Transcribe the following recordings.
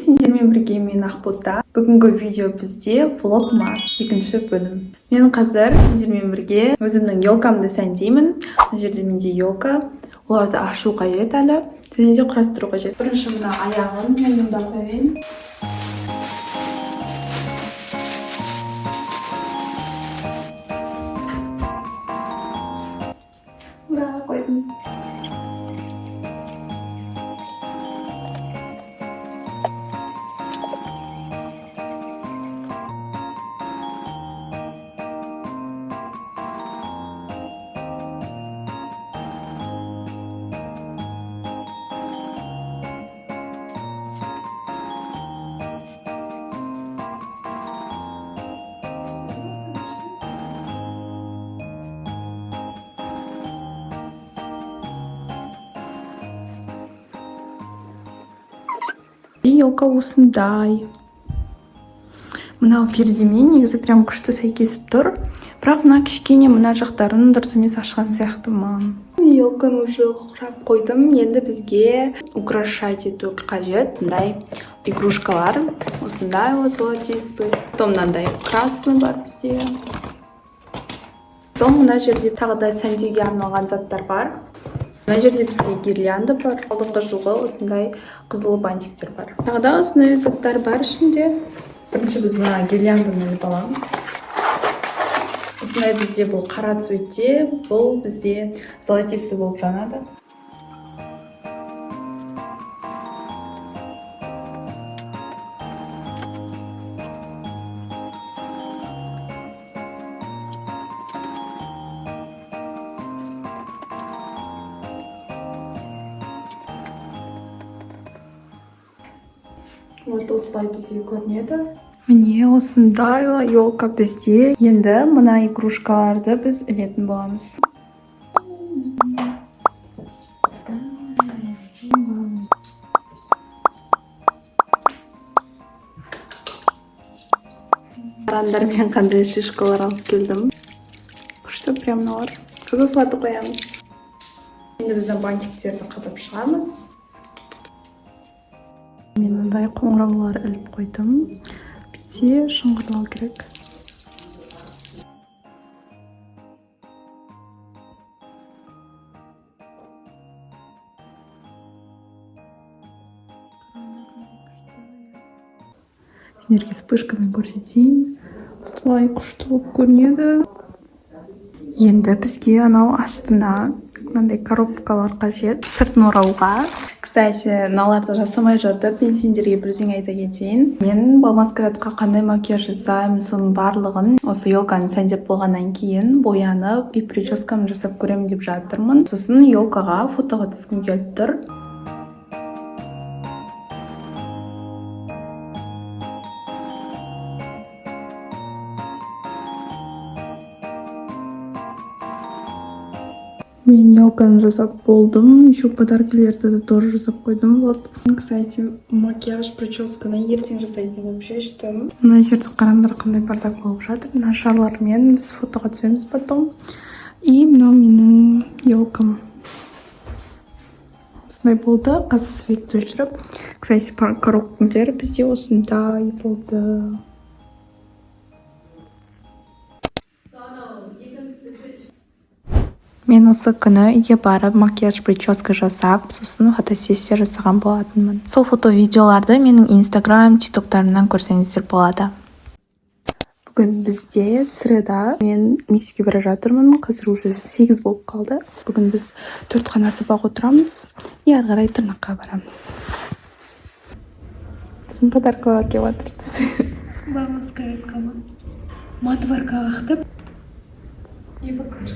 Сендермен бірге мен Ақбота. Бүгінгі видео бізде влогмас екінші бөлім. Мен қазір сендермен бірге өзімнің елкамды сәндеймін. Мына жерде менде елка. Оларды ашу қажет әлі. Және де құрастыру қажет. Бірінші мына аяғын мен мұнда қояйын. Ура, қойдым. Елка осындай. Мынау пердемен негізі прям күшті сәйкесіп тұр. Бірақ мына кішкене мына жақтарын дұрыс емес ашқан сияқтымын. Елканы уже құрап қойдым. Енді бізге украшать ету қажет. Мындай игрушкалар. Осындай вот золотистый. Потом мынандай красный бар бізде. Потом мына жерде тағы да сәндеуге арналған заттар бар. Мына жерде бізде гирлянда бар. Алдыңғы жылғы осындай қызыл бантиктер бар. Тағы да осындай заттар бар ішінде. Бірінші біз мына гирлянданы іліп аламыз. Осындай бізде бұл қара цветте, бұл бізде золотисты болып жанады. Вот осылай бізде көрінеді. Міне осындай елка бізде. Енді мына игрушкаларды біз ілетін боламыз. Қарандармен қандай шишкалар алып келдім. Күшті прям мыналар. Осыларды қоямыз. Енді біздің бантиктерді қадап шығамыз. Мен мындай қоңыраулар іліп қойдым. Бітсе шыңғырлау керек. Сендерге вспышкамен көрсетейін. Осылай күшті болып көрінеді. Енді бізге анау астына мынандай коробкалар қажет. Сыртын орауға. Кстати, мыналарды жасамай жатып, мен сендерге бір нәрсе айта кетейін. Мен Балмаскарадқа қандай макияж жасаймын, соның барлығын осы елканы сәндеп болғаннан кейін боянып и прическаны жасап көремін деп жатырмын. Сосын елкаға фотоға түскім келіп тұр. Мен елканы жасап болдым. Еще подаркілерді де тоже жасап қойдым. Вот. Кстати, макияж, прическаны ертең жасайтын болып шештім. Мына жерде қараңдар қандай бардак болып жатыр. Мына шарлармен біз фотоға түсеміз потом. И мынау менің елкам. Осындай болды. Қазір светті өшіріп. Кстати, коробкалар бізде осындай болды. Мен осы күні үйге барып макияж прическа жасап, сосын фотосессия жасаған болатынмын. Сол фото-видеоларды менің Instagram, TikTok-тарымнан көрсеңіздер болады. Бүгін бізде среда. Мен мектепке бара жатырмын. Қазір уже 8 болып қалды. Бүгін біз 4 қана сабақ отырамыз. И ары қарай тырнаққа барамыз. Біздің подаркалар келіп жатыр. Балмаскарадқа ма? Матварка ақтып. Не покажу.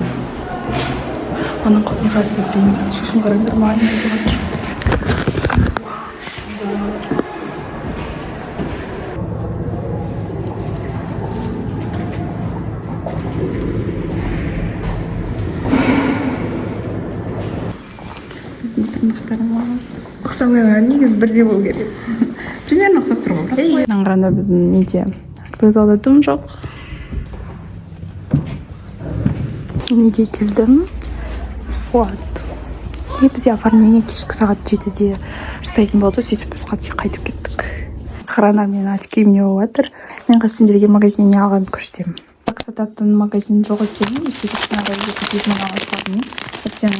Оның қосымшасы өтпеген сияқты шашын қараңдар ма? Біздің тырнақтарымыз ұқсамай негізі бірдей болу керек. Примерно ұқсап тұр ғой. Мынаны қараңдар, біздің неде актовый тым жоқ. Неге келдім? Вот. Бізде оформление кешкі сағат 7-де жасайтын болды, сөйтіп біз қайтып кеттік. Охрана мен атке не болып жатыр. Мен қазір сендерге магазинне алған көрсетемін. Сататын магазин жоқ екен, сөйтіп мынадай екі кезін аласадым. Ертең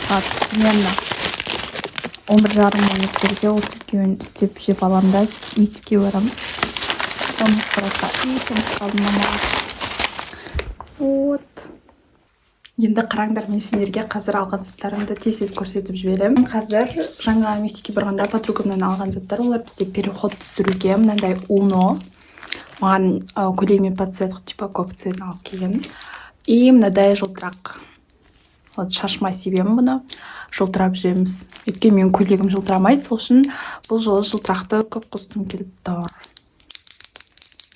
сағат примерно 11:30 ол екеуін істеп жеп аламын да мектепке барамын. Оны қараса есім қалдым мамаға. Вот. Енді қараңдар, мен сендерге қазір алған заттарымды тез көрсетіп жіберемін. Қазір жаңа мектепке барғанда подругамнан алған заттар, олар бізде переход түсіруге мынандай Uno. Маған көлеме под цвет, типа көк цвет алып келген. И мынадай жылтырақ. Вот шашыма себемін бұны. Жылтырап жүреміз. Өйткені менің көйлегім жылтырамайды, сол үшін бұл жолы жылтырақты көп қостым келіп тұр.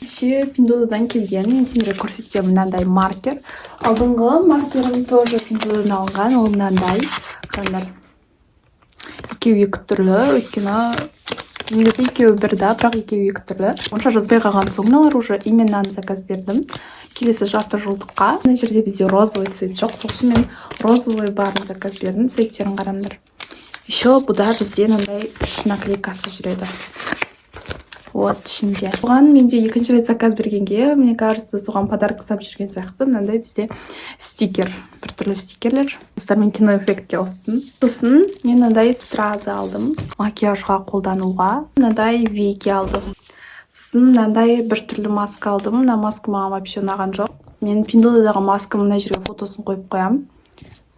Еще Пиндодадан келген, мен сендерге көрсеткен мынандай маркер. Алдыңғы маркерім тоже Пиндодадан алған, ол мынандай. Қараңдар. Екеуі екі түрлі, өйткені екеуі бір да, бірақ екеуі екі түрлі. Онша жазбай қалған соң мыналар уже именнан заказ бердім. Келесі жарты жылдыққа. Мына жерде бізде розовый цвет жоқ, сол үшін мен розовый барын заказ бердім. Цветтерін қараңдар. Еще бұда бізде мынандай үш наклейкасы жүреді. Вот ішінде. Оған менде екінші рет заказ бергенге, мне кажется, соған подарок сап жүрген сияқты. Мынандай бізде стикер, бір түрлі стикерлер. Мен киноэффектке қостым. Сосын мен мынандай стразы алдым, макияжға қолдануға. Мынандай вейки алдым. Сосын мынандай бір түрлі маска алдым. Мына маска маған вообще ұнаған жоқ. Мен Пиндодадағы маска мына жерге фотосын қойып қоямын.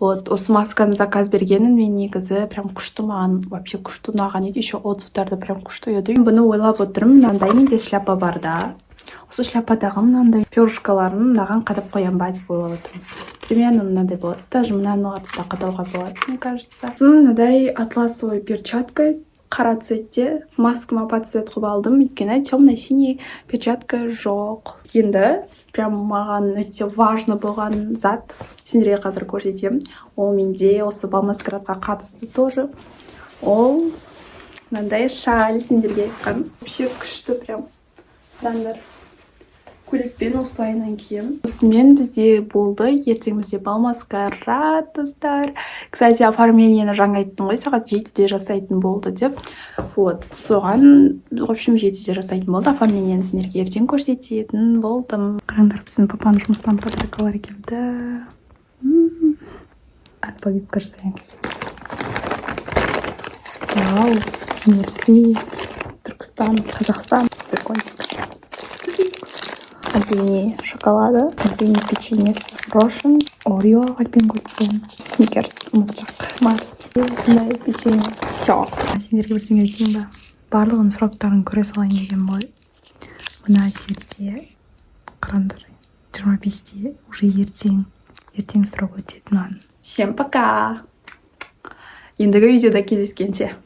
Вот, осы масканы заказ бергенін мен негізі прям күшті, маған вообще күшті ұнаған еді. Еще отзывтарды прям күшті еді. Бұны ойлап отырмын, мынандай менде шляпа бар да. Осы шляпадағы мынандай перышкаларын мынаған қадап қоям ба деп ойлап отырмын. Примерно мынандай болады. Даже мынаны да қадауға болады, мне кажется. Мынандай атласовой перчаткой қара цветте маскама под цвет қылып алдым. Өйткені темно-синий перчатка жоқ. Енді прям маған өте важно болған зат сендерге қазір көрсетемін. Ол менде осы Балмаскарадқа қатысты тоже. Ол мынандай шаль сендерге айтқан. Вообще күшті прям. Қараңдар. Көйлекпен осылайынан киемін. Осымен бізде болды. Ертең бізде Балмаскарад, достар. Кстати, оформлениені жаңа айттым ғой, сағат 7-де жасайтын болды деп. Вот, соған, в общем, 7-де жасайтын болды. Оформлениені сендерге ертең көрсететін болдым. Қараңдар, біздің папаның жұмысынан подаркалар келді. Отповипка жасаймыз. Вау, мерси. Түркістан, Қазақстан, суперконтик. Альпини шоколада, альпини печенье, рошен, орео, альпин глутен, сникерс, мучак, марс, мындай печенье. Все. Сендерге бірдеңе айтайын ба? Барлығын сұрақтарын көре салайын деген бой. Мына жерде қараңдар, 25-те уже ертең сұрап өтеді маған. Всем пока. Ендігі видеода кездескенше.